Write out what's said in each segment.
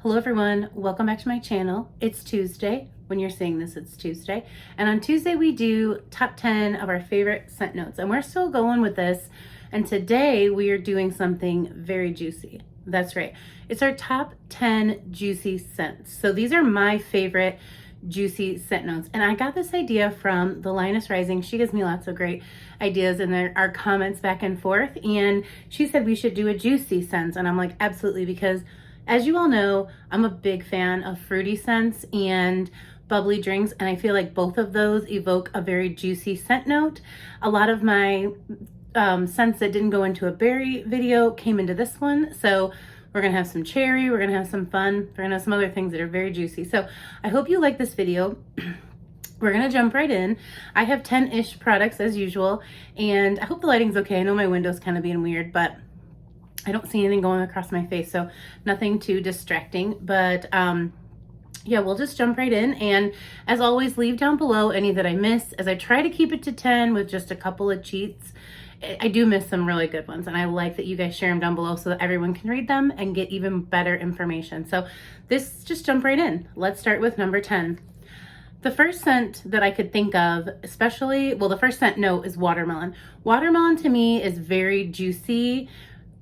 Hello everyone, welcome back to my channel. It's Tuesday. When you're seeing this, it's Tuesday. And on Tuesday we do top 10 of our favorite scent notes. And we're still going with this. And today we are doing something very juicy. That's right. It's our top 10 juicy scents. So these are my favorite juicy scent notes. And I got this idea from the Lioness Rising. She gives me lots of great ideas in our comments back and forth. And she said we should do a juicy scent. And I'm like, absolutely, because as you all know, I'm a big fan of fruity scents and bubbly drinks, and I feel like both of those evoke a very juicy scent note. A lot of my scents that didn't go into a berry video came into this one, so we're gonna have some cherry, we're gonna have some fun, we're gonna have some other things that are very juicy. So I hope you like this video. We're gonna jump right in. I have 10-ish products as usual, and I hope the lighting's okay. I know my window's kind of being weird, but I don't see anything going across my face, so nothing too distracting. But yeah, we'll just jump right in. And as always, leave down below any that I miss, as I try to keep it to 10 with just a couple of cheats. I do miss some really good ones, and I like that you guys share them down below so that everyone can read them and get even better information. So just jump right in. Let's start with number 10. The first scent that I could think of, especially, well, the first scent note is watermelon. Watermelon to me is very juicy,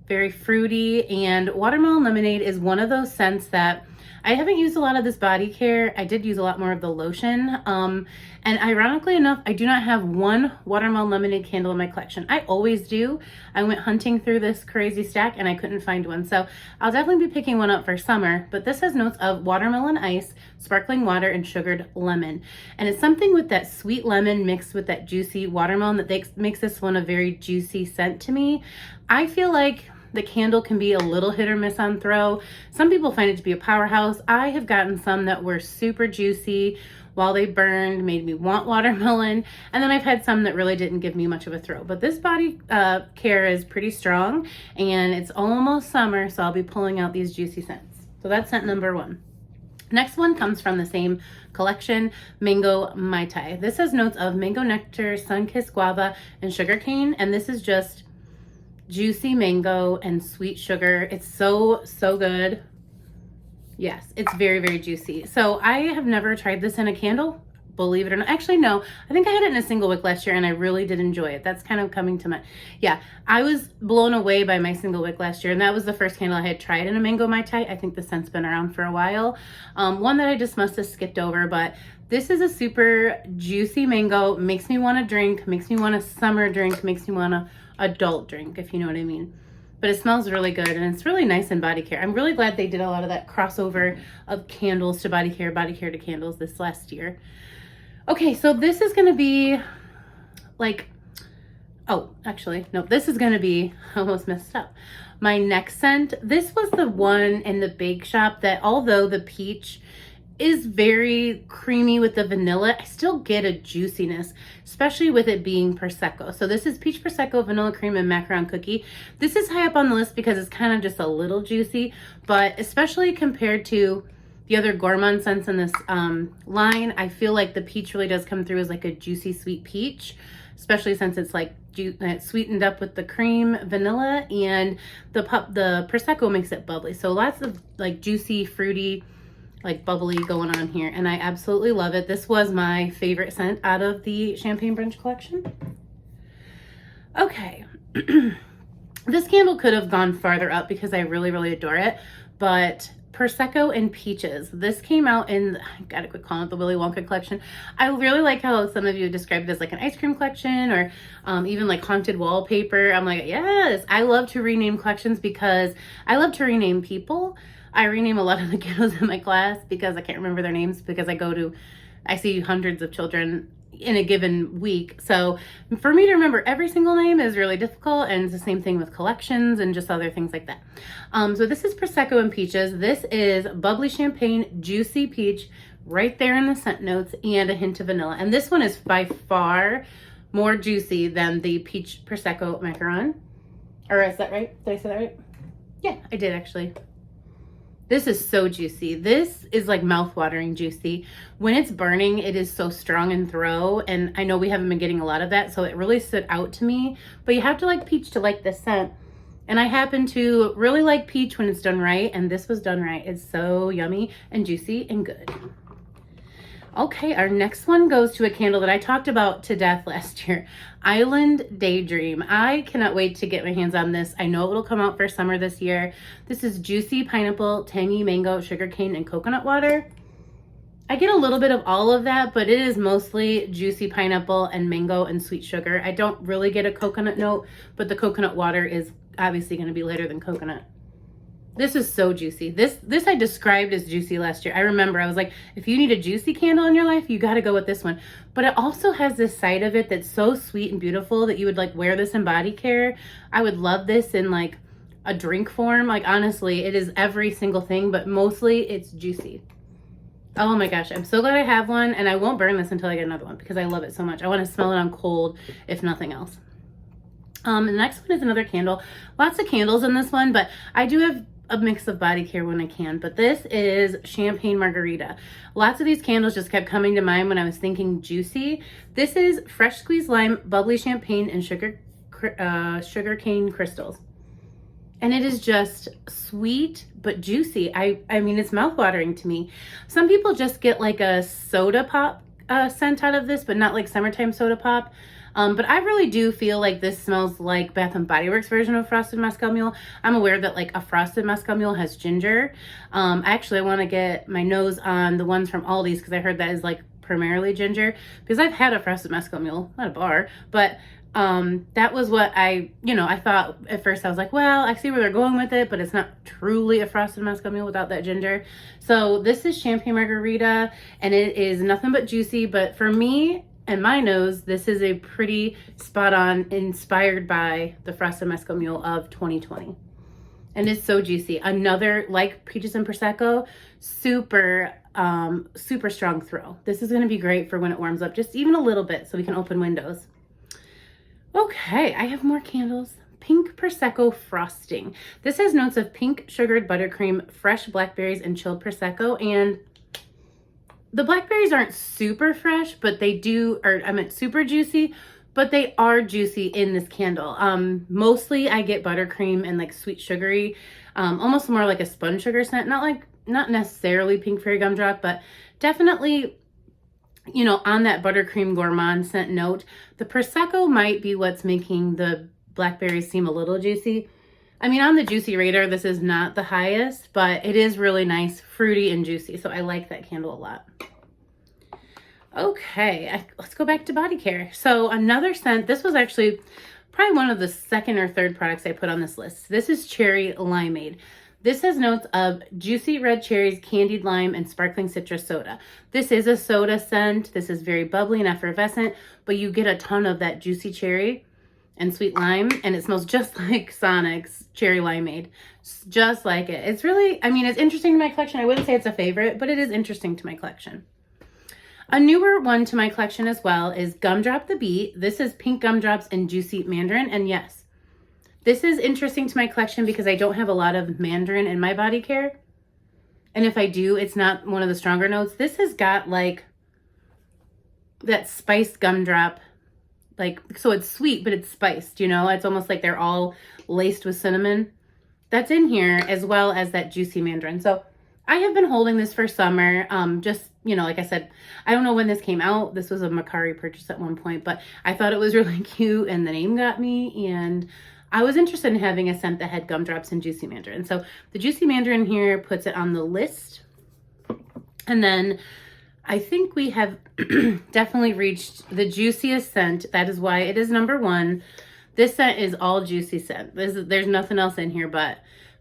very fruity, and watermelon lemonade is one of those scents that I haven't used a lot of this body care. I did use a lot more of the lotion. And ironically enough, I do not have one watermelon lemonade candle in my collection. I always do. I went hunting through this crazy stack and I couldn't find one. So I'll definitely be picking one up for summer, but this has notes of watermelon ice, sparkling water, and sugared lemon. And it's something with that sweet lemon mixed with that juicy watermelon that makes this one a very juicy scent to me. I feel like the candle can be a little hit or miss on throw. Some people find it to be a powerhouse. I have gotten some that were super juicy while they burned, made me want watermelon. And then I've had some that really didn't give me much of a throw. But this body care is pretty strong, and it's almost summer, so I'll be pulling out these juicy scents. So that's scent number 1. Next one comes from the same collection, Mango Mai Tai. This has notes of mango nectar, sun-kissed guava, and sugarcane. And this is just juicy mango and sweet sugar. It's so good. Yes, it's very, very juicy. So I have never tried this in a candle, believe it or not. Actually, no, I think I had it in a single wick last year and I really did enjoy it. That's kind of coming to my, yeah, I was blown away by my single wick last year, and that was the first candle I had tried in a Mango Mai Tai. I think the scent's been around for a while. One that I just must have skipped over, but this is a super juicy mango. Makes me want to drink, makes me want a summer drink, makes me want a adult drink, if you know what I mean. But it smells really good, and it's really nice in body care. I'm really glad they did a lot of that crossover of candles to body care to candles this last year. Okay, so this is going to be like, oh, actually, no, this is going to be, almost messed up. My next scent, this was the one in the bake shop that, although the peach is very creamy with the vanilla, I still get a juiciness, especially with it being Prosecco. So this is peach Prosecco, vanilla cream, and Macaron cookie. This is high up on the list because it's kind of just a little juicy, but especially compared to the other gourmand scents in this line, I feel like the peach really does come through as like a juicy sweet peach, especially since it's like it's sweetened up with the cream, vanilla, and the Prosecco makes it bubbly. So lots of like juicy, fruity, like bubbly going on here, and I absolutely love it. This was my favorite scent out of the Champagne Brunch collection. Okay. This candle could have gone farther up because I really adore it, but Prosecco and Peaches. This came out in, I gotta quit calling it the Willy Wonka collection. I really like how some of you described it as like an ice cream collection, or even like haunted wallpaper. I'm like, yes, I love to rename collections because I love to rename people. I rename a lot of the kiddos in my class because I can't remember their names, because I see hundreds of children in a given week. So for me to remember every single name is really difficult, and it's the same thing with collections and just other things like that. So this is Prosecco and Peaches. This is bubbly champagne, juicy peach, right there in the scent notes, and a hint of vanilla. And this one is by far more juicy than the peach Prosecco Macaron. Or is that right? Did I say that right? Yeah, I did actually. This is so juicy. This is like mouth-watering juicy. When it's burning, it is so strong in throw, and I know we haven't been getting a lot of that, so it really stood out to me. But you have to like peach to like this scent. And I happen to really like peach when it's done right, and this was done right. It's so yummy and juicy and good. Okay, our next one goes to a candle that I talked about to death last year, Island Daydream. I cannot wait to get my hands on this. I know it'll come out for summer this year. This is juicy pineapple, tangy mango, sugarcane, and coconut water. I get a little bit of all of that, but it is mostly juicy pineapple and mango and sweet sugar. I don't really get a coconut note, but the coconut water is obviously going to be lighter than coconut. This is so juicy. This I described as juicy last year. I remember I was like, if you need a juicy candle in your life, you got to go with this one. But it also has this side of it that's so sweet and beautiful that you would like wear this in body care. I would love this in like a drink form. Like honestly, it is every single thing, but mostly it's juicy. Oh my gosh, I'm so glad I have one, and I won't burn this until I get another one because I love it so much. I want to smell it on cold, if nothing else. The next one is another candle. Lots of candles in this one, but I do have a mix of body care when I can. But this is Champagne Margarita. Lots of these candles just kept coming to mind when I was thinking juicy. This is fresh squeezed lime, bubbly champagne, and sugarcane crystals. And it is just sweet but juicy. I mean, it's mouthwatering to me. Some people just get like a soda pop scent out of this, but not like summertime soda pop. But I really do feel like this smells like Bath and Body Works version of Frosted Mezcal Mule. I'm aware that like a Frosted Mezcal Mule has ginger. Actually, I want to get my nose on the ones from Aldi's because I heard that is like primarily ginger. Because I've had a Frosted Mezcal Mule, not a bar, but that was what I thought at first. I was like, well, I see where they're going with it, but it's not truly a Frosted Mezcal Mule without that ginger. So this is Champagne Margarita, and it is nothing but juicy. But for me and my nose, this is a pretty spot on, inspired by the Frosted Mezcal Mule of 2020. And it's so juicy. Another, like Peaches and Prosecco, super strong throw. This is gonna be great for when it warms up, just even a little bit, so we can open windows. Okay, I have more candles. Pink Prosecco Frosting. This has notes of pink sugared buttercream, fresh blackberries, and chilled Prosecco. And the blackberries aren't super fresh, but they do, or I meant super juicy, but they are juicy in this candle. Mostly I get buttercream and like sweet sugary, almost more like a spun sugar scent. Not necessarily pink fairy gumdrop, but definitely, on that buttercream gourmand scent note. The Prosecco might be what's making the blackberries seem a little juicy. I mean, on the juicy radar, this is not the highest, but it is really nice, fruity and juicy. So I like that candle a lot. Okay, let's go back to body care. So another scent, this was actually probably one of the second or third products I put on this list. This is Cherry Limeade. This has notes of juicy red cherries, candied lime, and sparkling citrus soda. This is a soda scent. This is very bubbly and effervescent, but you get a ton of that juicy cherry and sweet lime, and it smells just like Sonic's Cherry Limeade. Just like it. It's really, I mean, it's interesting to my collection. I wouldn't say it's a favorite, but it is interesting to my collection. A newer one to my collection as well is Gumdrop the Beat. This is pink gumdrops and juicy mandarin, and yes, this is interesting to my collection because I don't have a lot of mandarin in my body care. And if I do, it's not one of the stronger notes. This has got like that spiced gumdrop, so it's sweet, but it's spiced, It's almost like they're all laced with cinnamon. That's in here, as well as that juicy mandarin. So I have been holding this for summer. Just, like I said, I don't know when this came out. This was a Macaron purchase at one point, but I thought it was really cute and the name got me, and I was interested in having a scent that had gumdrops and juicy mandarin. So the juicy mandarin here puts it on the list. And then I think we have definitely reached the juiciest scent. That is why it is number one. This scent is all juicy scent. There's nothing else in here but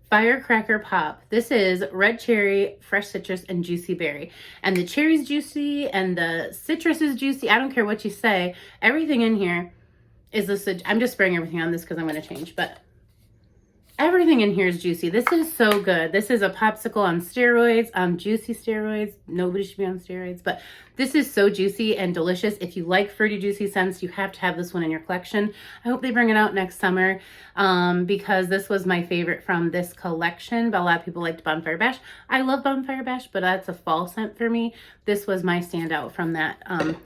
Firecracker Pop. This is red cherry, fresh citrus, and juicy berry. And the cherry's juicy and the citrus is juicy. I don't care what you say. Everything in here is I'm just spraying everything on this because I'm going to change, but everything in here is juicy. This is so good. This is a popsicle on steroids, juicy steroids. Nobody should be on steroids, but this is so juicy and delicious. If you like fruity, juicy scents, you have to have this one in your collection. I hope they bring it out next summer because this was my favorite from this collection, but a lot of people liked Bonfire Bash. I love Bonfire Bash, but that's a fall scent for me. This was my standout from that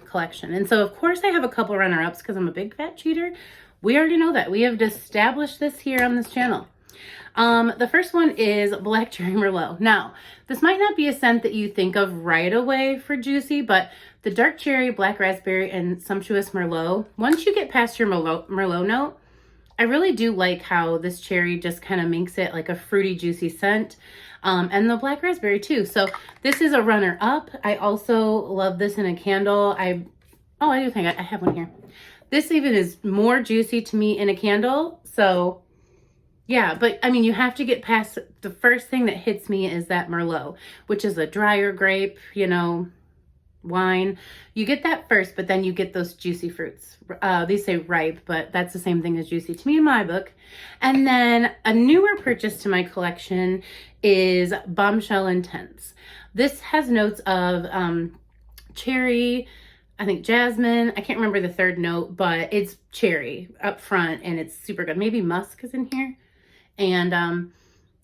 collection. And so, of course, I have a couple runner-ups because I'm a big fat cheater. We already know that. We have established this here on this channel. The first one is Black Cherry Merlot. Now, this might not be a scent that you think of right away for juicy, but the dark cherry, black raspberry, and sumptuous Merlot, once you get past your Merlot note, I really do like how this cherry just kind of makes it like a fruity, juicy scent. And the black raspberry too. So this is a runner up. I also love this in a candle. I do think I have one here. This even is more juicy to me in a candle. So yeah, but I mean, you have to get past, the first thing that hits me is that Merlot, which is a drier grape, you know, wine. You get that first, but then you get those juicy fruits. These say ripe, but that's the same thing as juicy to me in my book. And then a newer purchase to my collection is Bombshell Intense. This has notes of cherry, I think jasmine. I can't remember the third note, but it's cherry up front and it's super good. Maybe musk is in here. And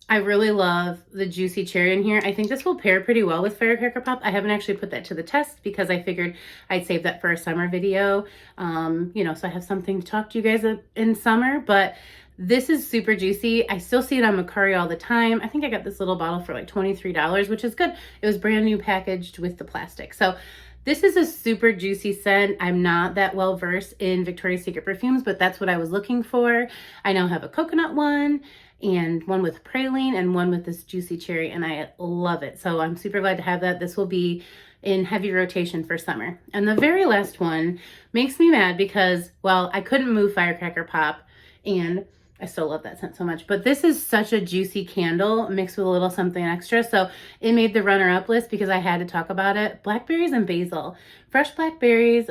I really love the juicy cherry in here. I think this will pair pretty well with Firecracker Pop. I haven't actually put that to the test because I figured I'd save that for a summer video. You know, so I have something to talk to you guys in summer, but this is super juicy. I still see it on Macaron all the time. I think I got this little bottle for like $23, which is good. It was brand new packaged with the plastic. So this is a super juicy scent. I'm not that well versed in Victoria's Secret perfumes, but that's what I was looking for. I now have a coconut one and one with praline and one with this juicy cherry, and I love it. So I'm super glad to have that. This will be in heavy rotation for summer. And the very last one makes me mad because, well, I couldn't move Firecracker Pop, and I still love that scent so much, but this is such a juicy candle mixed with a little something extra. So it made the runner-up list because I had to talk about it. Blackberries and basil. Fresh blackberries,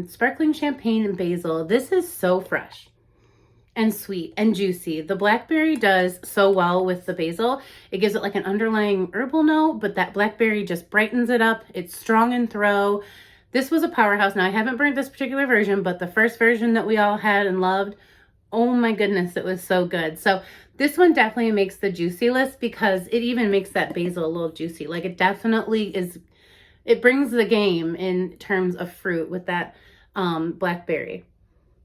sparkling champagne and basil. This is so fresh and sweet and juicy. The blackberry does so well with the basil. It gives it like an underlying herbal note, but that blackberry just brightens it up. It's strong in throw. This was a powerhouse. Now, I haven't burnt this particular version, but the first version that we all had and loved, oh my goodness, it was so good. So this one definitely makes the juicy list because it even makes that basil a little juicy. Like, it definitely is, it brings the game in terms of fruit with that blackberry.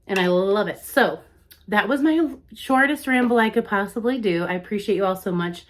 And I love it. So that was my shortest ramble I could possibly do. I appreciate you all so much.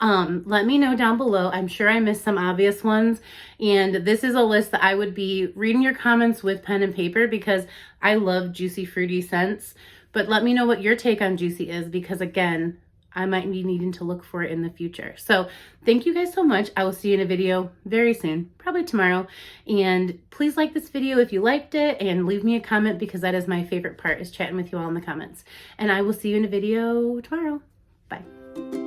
Let me know down below. I'm sure I missed some obvious ones. And this is a list that I would be reading your comments with pen and paper because I love juicy, fruity scents. But let me know what your take on juicy is because, again, I might be needing to look for it in the future. So thank you guys so much. I will see you in a video very soon, probably tomorrow. And please like this video if you liked it and leave me a comment because that is my favorite part, is chatting with you all in the comments. And I will see you in a video tomorrow. Bye.